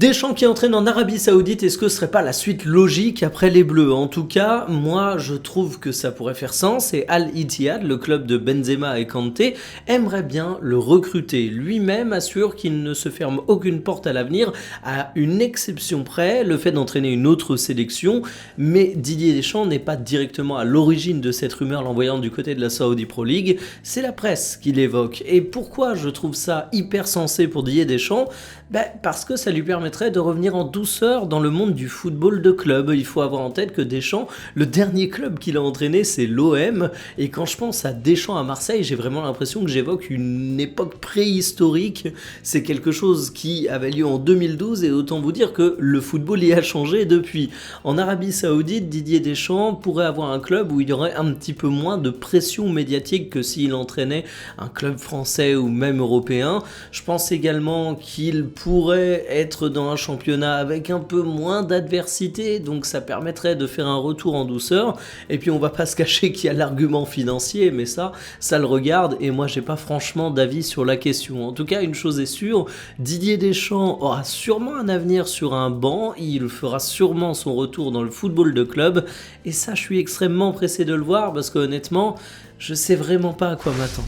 Deschamps qui entraîne en Arabie Saoudite, est-ce que ce serait pas la suite logique après les Bleus? En tout cas, moi je trouve que ça pourrait faire sens et Al Ittihad, le club de Benzema et Kanté, aimerait bien le recruter. Lui-même assure qu'il ne se ferme aucune porte à l'avenir, à une exception près, le fait d'entraîner une autre sélection, mais Didier Deschamps n'est pas directement à l'origine de cette rumeur l'envoyant du côté de la Saudi Pro League, c'est la presse qui l'évoque. Et pourquoi je trouve ça hyper sensé pour Didier Deschamps? Parce que ça lui permettrait de revenir en douceur dans le monde du football de club. Il faut avoir en tête que Deschamps, le dernier club qu'il a entraîné, c'est l'OM. Et quand je pense à Deschamps à Marseille, j'ai vraiment l'impression que j'évoque une époque préhistorique. C'est quelque chose qui avait lieu en 2012 et autant vous dire que le football y a changé depuis. En Arabie Saoudite, Didier Deschamps pourrait avoir un club où il y aurait un petit peu moins de pression médiatique que s'il entraînait un club français ou même européen. Je pense également qu'il pourrait être dans un championnat avec un peu moins d'adversité, donc ça permettrait de faire un retour en douceur. Et puis on va pas se cacher qu'il y a l'argument financier, mais ça le regarde et moi j'ai pas franchement d'avis sur la question. En tout cas, une chose est sûre, Didier Deschamps aura sûrement un avenir sur un banc, il fera sûrement son retour dans le football de club, et ça je suis extrêmement pressé de le voir parce que honnêtement, je sais vraiment pas à quoi m'attendre.